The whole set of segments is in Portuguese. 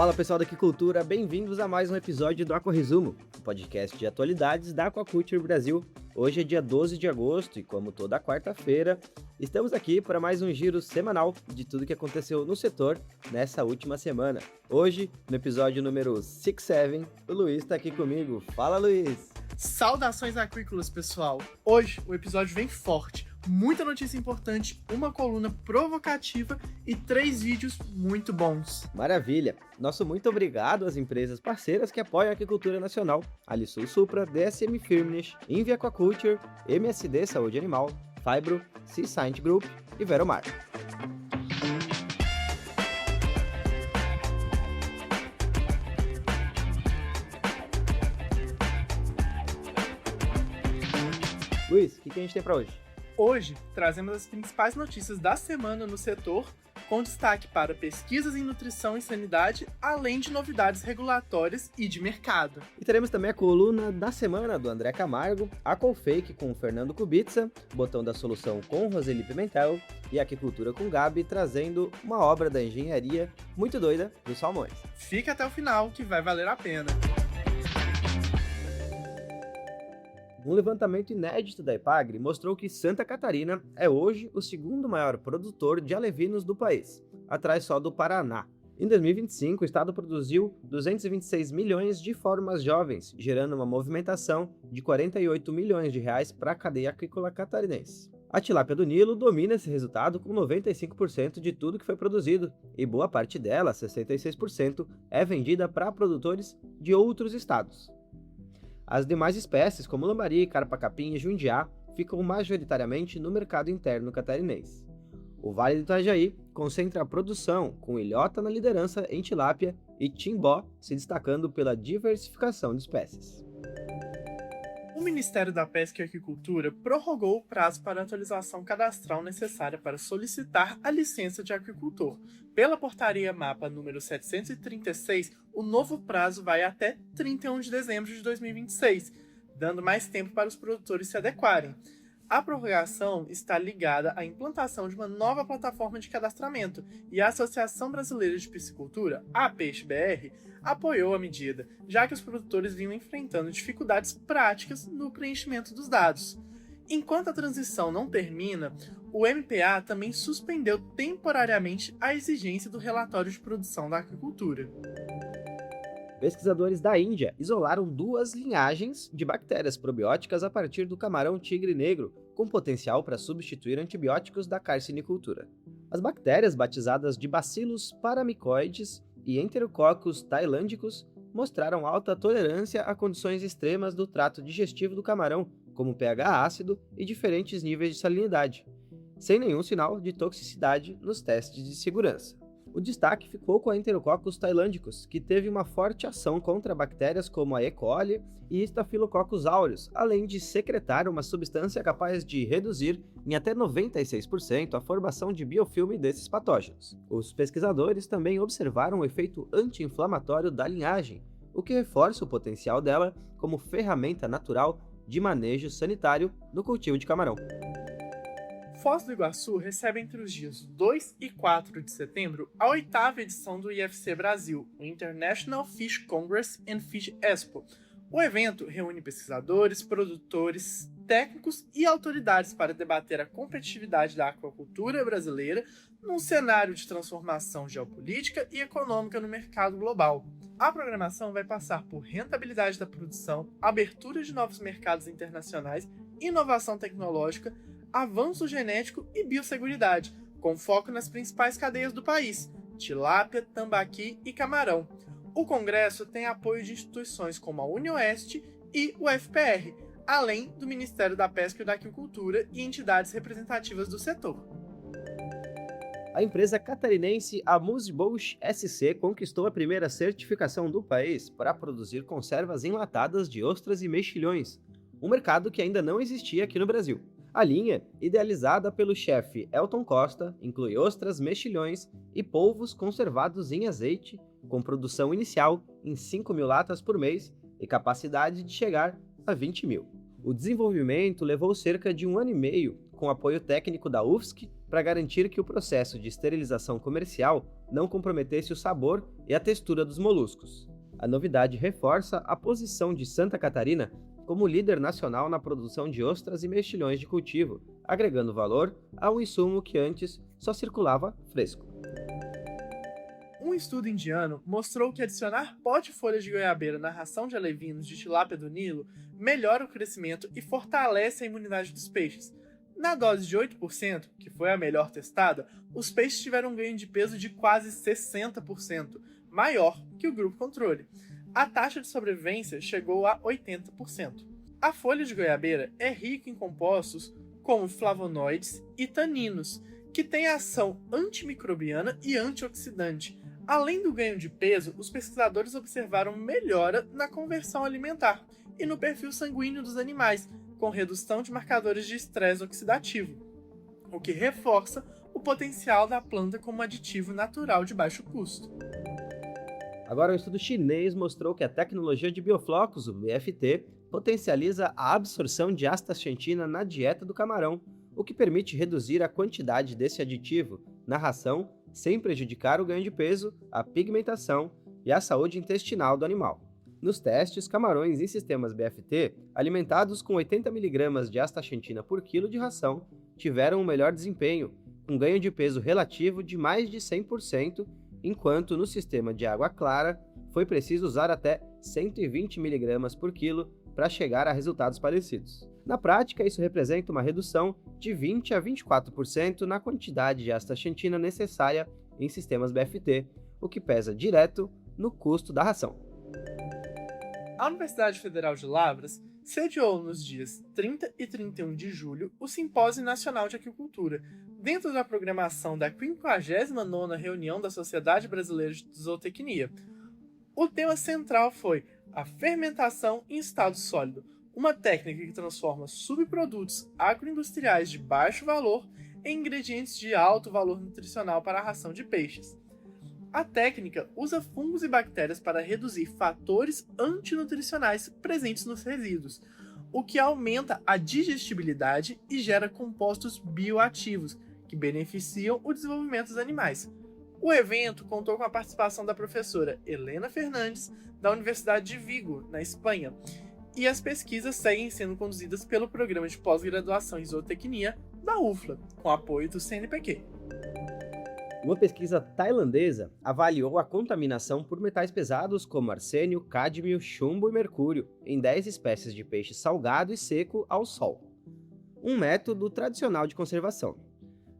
Fala pessoal da Aquicultura, bem-vindos a mais um episódio do Aquaresumo, o podcast de atualidades da Aquaculture Brasil. Hoje é dia 12 de agosto e, como toda quarta-feira, estamos aqui para mais um giro semanal de tudo que aconteceu no setor nessa última semana. Hoje, no episódio número 67, o Luiz está aqui comigo. Fala, Luiz! Saudações aquícolas, pessoal! Hoje o episódio vem forte, muita notícia importante, uma coluna provocativa e 3 vídeos muito bons. Maravilha! Nosso muito obrigado às empresas parceiras que apoiam a aquicultura nacional: Alisul Supra, DSM Firmenich, Envia Aquaculture, MSD Saúde Animal, Fibro, Seascience Group e Veromar. Luiz, o que a gente tem para hoje? Hoje, trazemos as principais notícias da semana no setor, com destaque para pesquisas em nutrição e sanidade, além de novidades regulatórias e de mercado. E teremos também a coluna da semana do André Camargo, a Colfake com o Fernando Kubica, Botão da Solução com Roseli Pimentel e a Aquicultura com Gabi, trazendo uma obra da engenharia muito doida dos salmões. Fica até o final que vai valer a pena. Um levantamento inédito da Epagre mostrou que Santa Catarina é hoje o segundo maior produtor de alevinos do país, atrás só do Paraná. Em 2025, o estado produziu 226 milhões de formas jovens, gerando uma movimentação de 48 milhões de reais para a cadeia aquícola catarinense. A tilápia do Nilo domina esse resultado com 95% de tudo que foi produzido, e boa parte dela, 66%, é vendida para produtores de outros estados. As demais espécies, como lambari, carpa-capim e jundiá, ficam majoritariamente no mercado interno catarinense. O Vale do Itajaí concentra a produção, com ilhota na liderança em tilápia e timbó se destacando pela diversificação de espécies. O Ministério da Pesca e Aquicultura prorrogou o prazo para a atualização cadastral necessária para solicitar a licença de aquicultor. Pela portaria MAPA número 736, o novo prazo vai até 31 de dezembro de 2026, dando mais tempo para os produtores se adequarem. A prorrogação está ligada à implantação de uma nova plataforma de cadastramento e a Associação Brasileira de Piscicultura, a Peixe-BR, apoiou a medida, já que os produtores vinham enfrentando dificuldades práticas no preenchimento dos dados. Enquanto a transição não termina, o MPA também suspendeu temporariamente a exigência do relatório de produção da aquicultura. Pesquisadores da Índia isolaram 2 linhagens de bactérias probióticas a partir do camarão tigre negro, com potencial para substituir antibióticos da carcinicultura. As bactérias, batizadas de Bacillus paramicoides e Enterococcus tailândicos, mostraram alta tolerância a condições extremas do trato digestivo do camarão, como pH ácido e diferentes níveis de salinidade, sem nenhum sinal de toxicidade nos testes de segurança. O destaque ficou com a Enterococcus tailândicos, que teve uma forte ação contra bactérias como a E. coli e Staphylococcus aureus, além de secretar uma substância capaz de reduzir em até 96% a formação de biofilme desses patógenos. Os pesquisadores também observaram o efeito anti-inflamatório da linhagem, o que reforça o potencial dela como ferramenta natural de manejo sanitário no cultivo de camarão. Foz do Iguaçu recebe entre os dias 2 e 4 de setembro a 8ª edição do IFC Brasil, o International Fish Congress and Fish Expo. O evento reúne pesquisadores, produtores, técnicos e autoridades para debater a competitividade da aquacultura brasileira num cenário de transformação geopolítica e econômica no mercado global. A programação vai passar por rentabilidade da produção, abertura de novos mercados internacionais, inovação tecnológica, avanço genético e biosseguridade, com foco nas principais cadeias do país: tilápia, tambaqui e camarão. O congresso tem apoio de instituições como a UniOeste e o FPR, além do Ministério da Pesca e da Aquicultura e entidades representativas do setor. A empresa catarinense Amuse-Bouche SC conquistou a primeira certificação do país para produzir conservas enlatadas de ostras e mexilhões, um mercado que ainda não existia aqui no Brasil. A linha, idealizada pelo chefe Elton Costa, inclui ostras, mexilhões e polvos conservados em azeite, com produção inicial em 5.000 latas por mês e capacidade de chegar a 20.000. O desenvolvimento levou cerca de 1 ano e meio, com apoio técnico da UFSC, para garantir que o processo de esterilização comercial não comprometesse o sabor e a textura dos moluscos. A novidade reforça a posição de Santa Catarina como líder nacional na produção de ostras e mexilhões de cultivo, agregando valor a um insumo que antes só circulava fresco. Um estudo indiano mostrou que adicionar pó de folhas de goiabeira na ração de alevinos de tilápia do Nilo melhora o crescimento e fortalece a imunidade dos peixes. Na dose de 8%, que foi a melhor testada, os peixes tiveram um ganho de peso de quase 60%, maior que o grupo controle. A taxa de sobrevivência chegou a 80%. A folha de goiabeira é rica em compostos como flavonoides e taninos, que têm ação antimicrobiana e antioxidante. Além do ganho de peso, os pesquisadores observaram melhora na conversão alimentar e no perfil sanguíneo dos animais, com redução de marcadores de estresse oxidativo, o que reforça o potencial da planta como aditivo natural de baixo custo. Agora, um estudo chinês mostrou que a tecnologia de bioflocos, o BFT, potencializa a absorção de astaxantina na dieta do camarão, o que permite reduzir a quantidade desse aditivo na ração sem prejudicar o ganho de peso, a pigmentação e a saúde intestinal do animal. Nos testes, camarões em sistemas BFT, alimentados com 80 mg de astaxantina por quilo de ração, tiveram um melhor desempenho, com ganho de peso relativo de mais de 100%, enquanto no sistema de água clara foi preciso usar até 120 mg por quilo para chegar a resultados parecidos. Na prática, isso representa uma redução de 20 a 24% na quantidade de astaxantina necessária em sistemas BFT, o que pesa direto no custo da ração. A Universidade Federal de Lavras sediou nos dias 30 e 31 de julho o Simpósio Nacional de Aquicultura, dentro da programação da 59ª reunião da Sociedade Brasileira de Zootecnia. O tema central foi a fermentação em estado sólido, uma técnica que transforma subprodutos agroindustriais de baixo valor em ingredientes de alto valor nutricional para a ração de peixes. A técnica usa fungos e bactérias para reduzir fatores antinutricionais presentes nos resíduos, o que aumenta a digestibilidade e gera compostos bioativos, que beneficiam o desenvolvimento dos animais. O evento contou com a participação da professora Helena Fernandes, da Universidade de Vigo, na Espanha, e as pesquisas seguem sendo conduzidas pelo Programa de Pós-Graduação em Zootecnia da UFLA, com apoio do CNPq. Uma pesquisa tailandesa avaliou a contaminação por metais pesados como arsênio, cádmio, chumbo e mercúrio em 10 espécies de peixe salgado e seco ao sol. Um método tradicional de conservação.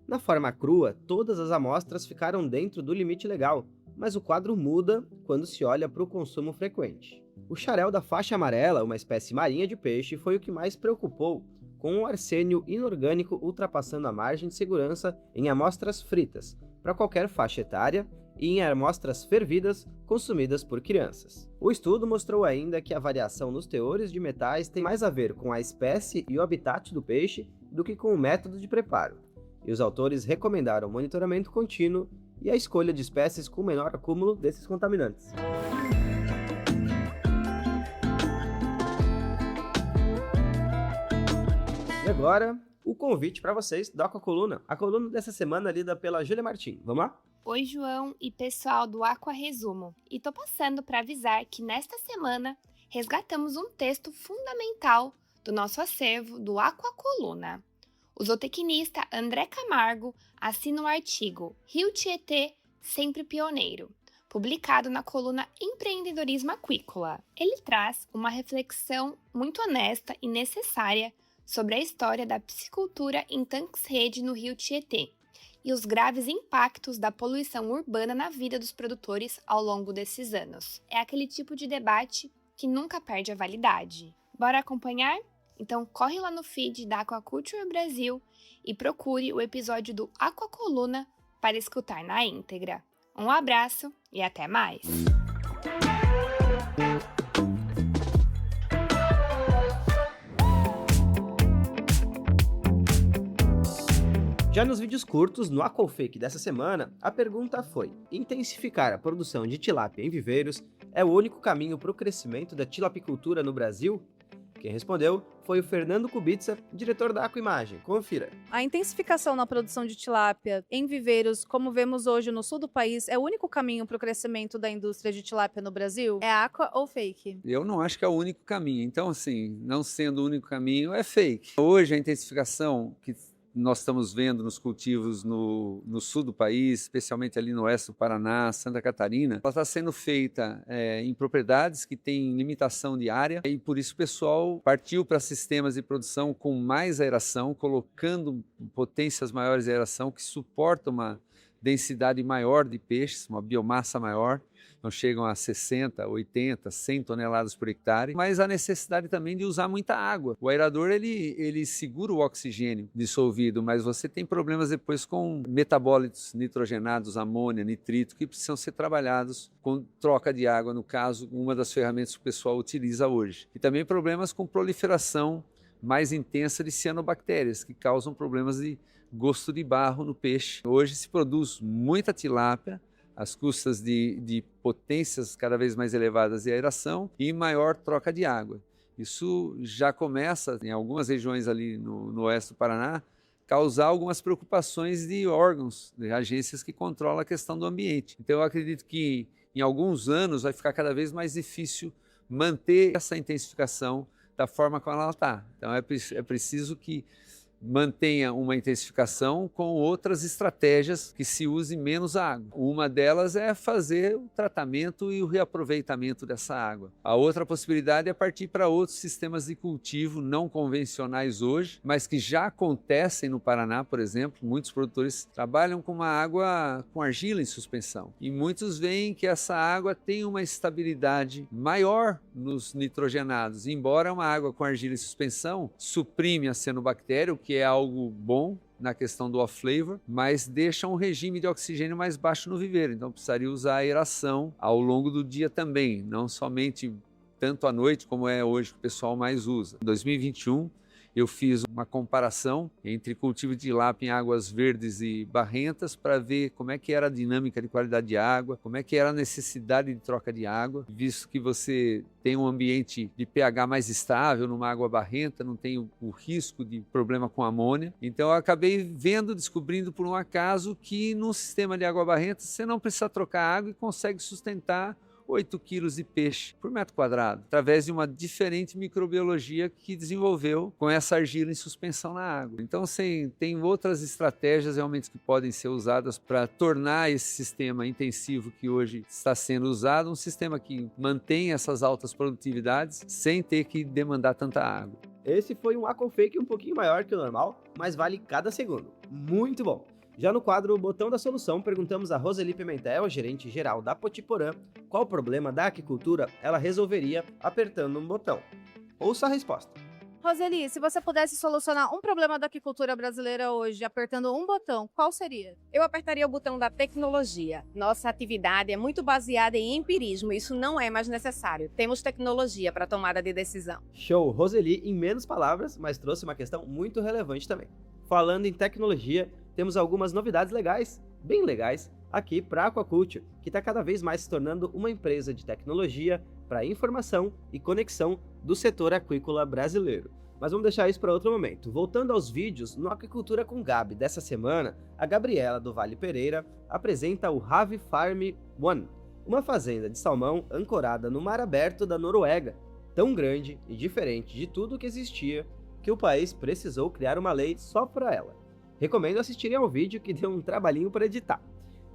Na forma crua, todas as amostras ficaram dentro do limite legal, mas o quadro muda quando se olha para o consumo frequente. O xarel da faixa amarela, uma espécie marinha de peixe, foi o que mais preocupou, com o arsênio inorgânico ultrapassando a margem de segurança em amostras fritas, para qualquer faixa etária, e em amostras fervidas consumidas por crianças. O estudo mostrou ainda que a variação nos teores de metais tem mais a ver com a espécie e o habitat do peixe do que com o método de preparo, e os autores recomendaram monitoramento contínuo e a escolha de espécies com menor acúmulo desses contaminantes. E agora, o convite para vocês da Aquacoluna. A coluna dessa semana é lida pela Júlia Martim. Vamos lá? Oi, João e pessoal do Aqua Resumo. E tô passando para avisar que nesta semana resgatamos um texto fundamental do nosso acervo do Aquacoluna. O zootecnista André Camargo assina o artigo Rio Tietê, sempre pioneiro, publicado na coluna Empreendedorismo Aquícola. Ele traz uma reflexão muito honesta e necessária sobre a história da piscicultura em tanques-rede no Rio Tietê e os graves impactos da poluição urbana na vida dos produtores ao longo desses anos. É aquele tipo de debate que nunca perde a validade. Bora acompanhar? Então corre lá no feed da Aquaculture Brasil e procure o episódio do Aquacoluna para escutar na íntegra. Um abraço e até mais! Já nos vídeos curtos, no Aquafake dessa semana, a pergunta foi: intensificar a produção de tilápia em viveiros é o único caminho para o crescimento da tilapicultura no Brasil? Quem respondeu foi o Fernando Kubica, diretor da Aquimagem. Confira. A intensificação na produção de tilápia em viveiros, como vemos hoje no sul do país, é o único caminho para o crescimento da indústria de tilápia no Brasil? É aqua ou fake? Eu não acho que é o único caminho. Então, assim, não sendo o único caminho, é fake. Hoje, a intensificação que nós estamos vendo nos cultivos no sul do país, especialmente ali no oeste do Paraná, Santa Catarina, ela está sendo feita em propriedades que têm limitação de área e por isso o pessoal partiu para sistemas de produção com mais aeração, colocando potências maiores de aeração que suportam uma densidade maior de peixes, uma biomassa maior. Não chegam a 60, 80, 100 toneladas por hectare, mas a necessidade também de usar muita água. O aerador, ele segura o oxigênio dissolvido, mas você tem problemas depois com metabólitos nitrogenados, amônia, nitrito, que precisam ser trabalhados com troca de água, no caso, uma das ferramentas que o pessoal utiliza hoje. E também problemas com proliferação mais intensa de cianobactérias, que causam problemas de gosto de barro no peixe. Hoje se produz muita tilápia, às custas de potências cada vez mais elevadas de aeração e maior troca de água. Isso já começa, em algumas regiões ali no oeste do Paraná, causar algumas preocupações de órgãos, de agências que controlam a questão do ambiente. Então eu acredito que em alguns anos vai ficar cada vez mais difícil manter essa intensificação da forma como ela está. Então é preciso que mantenha uma intensificação com outras estratégias que se use menos água. Uma delas é fazer o tratamento e o reaproveitamento dessa água. A outra possibilidade é partir para outros sistemas de cultivo não convencionais hoje, mas que já acontecem no Paraná, por exemplo. Muitos produtores trabalham com uma água com argila em suspensão e muitos veem que essa água tem uma estabilidade maior nos nitrogenados. Embora uma água com argila em suspensão suprime a cianobactéria, o que é algo bom na questão do off-flavor, mas deixa um regime de oxigênio mais baixo no viveiro. Então precisaria usar aeração ao longo do dia também, não somente tanto à noite como é hoje que o pessoal mais usa. Em 2021, eu fiz uma comparação entre cultivo de tilápia em águas verdes e barrentas para ver como é que era a dinâmica de qualidade de água, como é que era a necessidade de troca de água, visto que você tem um ambiente de pH mais estável numa água barrenta, não tem o risco de problema com amônia. Então eu acabei descobrindo por um acaso que num sistema de água barrenta você não precisa trocar água e consegue sustentar 8 quilos de peixe por metro quadrado, através de uma diferente microbiologia que desenvolveu com essa argila em suspensão na água. Então, tem outras estratégias realmente que podem ser usadas para tornar esse sistema intensivo que hoje está sendo usado um sistema que mantém essas altas produtividades sem ter que demandar tanta água. Esse foi um Aquafake um pouquinho maior que o normal, mas vale cada segundo. Muito bom! Já no quadro Botão da Solução, perguntamos a Roseli Pimentel, gerente geral da Potiporã, qual problema da aquicultura ela resolveria apertando um botão. Ouça a resposta. Roseli, se você pudesse solucionar um problema da aquicultura brasileira hoje apertando um botão, qual seria? Eu apertaria o botão da tecnologia. Nossa atividade é muito baseada em empirismo, isso não é mais necessário. Temos tecnologia para tomada de decisão. Show! Roseli, em menos palavras, mas trouxe uma questão muito relevante também. Falando em tecnologia, temos algumas novidades legais, bem legais, aqui para a Aquaculture, que está cada vez mais se tornando uma empresa de tecnologia para informação e conexão do setor aquícola brasileiro. Mas vamos deixar isso para outro momento. Voltando aos vídeos, no Aquicultura com Gabi dessa semana, a Gabriela do Vale Pereira apresenta o Hav Farm One, uma fazenda de salmão ancorada no mar aberto da Noruega, tão grande e diferente de tudo que existia que o país precisou criar uma lei só para ela. Recomendo assistirem ao vídeo que deu um trabalhinho para editar.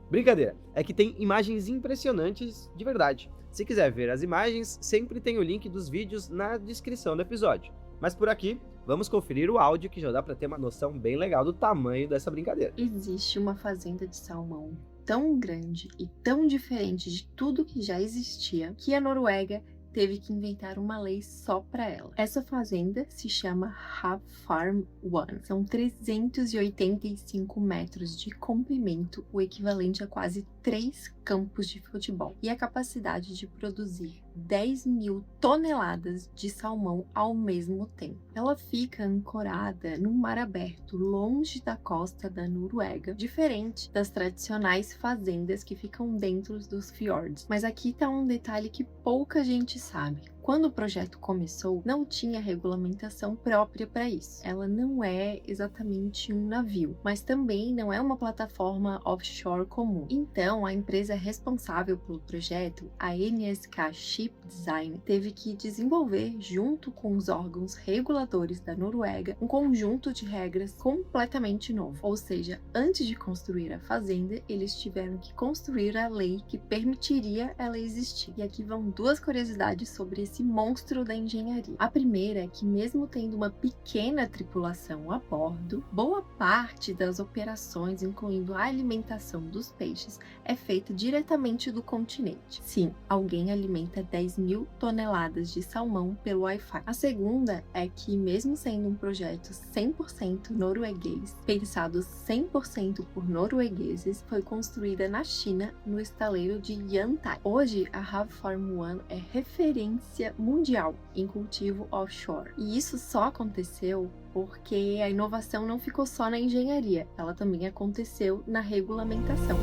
Brincadeira, é que tem imagens impressionantes de verdade. Se quiser ver as imagens, sempre tem o link dos vídeos na descrição do episódio. Mas por aqui, vamos conferir o áudio que já dá para ter uma noção bem legal do tamanho dessa brincadeira. Existe uma fazenda de salmão tão grande e tão diferente de tudo que já existia que a Noruega teve que inventar uma lei só para ela. Essa fazenda se chama Hav Farm One. São 385 metros de comprimento, o equivalente a quase 3 campos de futebol, e a capacidade de produzir 10 mil toneladas de salmão ao mesmo tempo. Ela fica ancorada no mar aberto, longe da costa da Noruega, diferente das tradicionais fazendas que ficam dentro dos fiordes. Mas aqui tá um detalhe que pouca gente sabe. Quando o projeto começou, não tinha regulamentação própria para isso. Ela não é exatamente um navio, mas também não é uma plataforma offshore comum. Então, a empresa responsável pelo projeto, a NSK Ship Design, teve que desenvolver, junto com os órgãos reguladores da Noruega, um conjunto de regras completamente novo. Ou seja, antes de construir a fazenda, eles tiveram que construir a lei que permitiria ela existir. E aqui vão duas curiosidades sobre esse monstro da engenharia. A primeira é que, mesmo tendo uma pequena tripulação a bordo, boa parte das operações, incluindo a alimentação dos peixes, é feita diretamente do continente. Sim, alguém alimenta 10.000 toneladas de salmão pelo Wi-Fi. A segunda é que, mesmo sendo um projeto 100% norueguês, pensado 100% por noruegueses, foi construída na China, no estaleiro de Yantai. Hoje, a Hav Farm One é referência mundial em cultivo offshore. E isso só aconteceu porque a inovação não ficou só na engenharia, ela também aconteceu na regulamentação.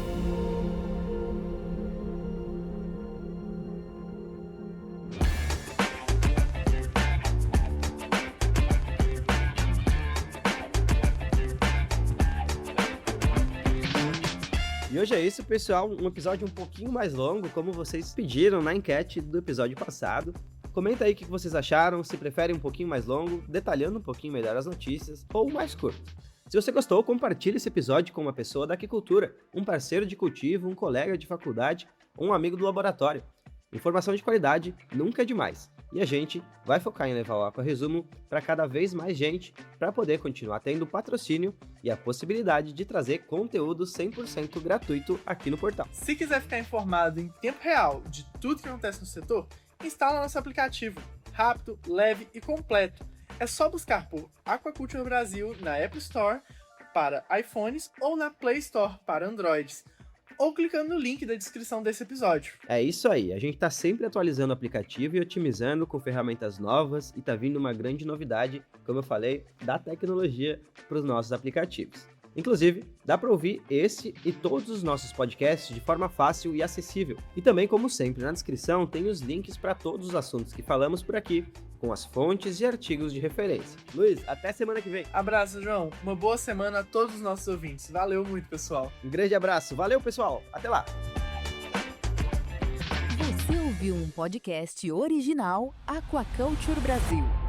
E hoje é isso, pessoal, um episódio um pouquinho mais longo, como vocês pediram na enquete do episódio passado. Comenta aí o que vocês acharam, se preferem um pouquinho mais longo, detalhando um pouquinho melhor as notícias, ou mais curto. Se você gostou, compartilhe esse episódio com uma pessoa da aquicultura, um parceiro de cultivo, um colega de faculdade ou um amigo do laboratório. Informação de qualidade nunca é demais. E a gente vai focar em levar o Aqua Resumo para cada vez mais gente, para poder continuar tendo patrocínio e a possibilidade de trazer conteúdo 100% gratuito aqui no portal. Se quiser ficar informado em tempo real de tudo que acontece no setor, instala nosso aplicativo, rápido, leve e completo. É só buscar por Aquaculture Brasil na App Store para iPhones ou na Play Store para Androids, ou clicando no link da descrição desse episódio. É isso aí, a gente tá sempre atualizando o aplicativo e otimizando com ferramentas novas e tá vindo uma grande novidade, como eu falei, da tecnologia para os nossos aplicativos. Inclusive, dá para ouvir esse e todos os nossos podcasts de forma fácil e acessível. E também, como sempre, na descrição tem os links para todos os assuntos que falamos por aqui, com as fontes e artigos de referência. Luiz, até semana que vem. Abraço, João. Uma boa semana a todos os nossos ouvintes. Valeu muito, pessoal. Um grande abraço. Valeu, pessoal. Até lá. Você ouviu um podcast original Aquaculture Brasil.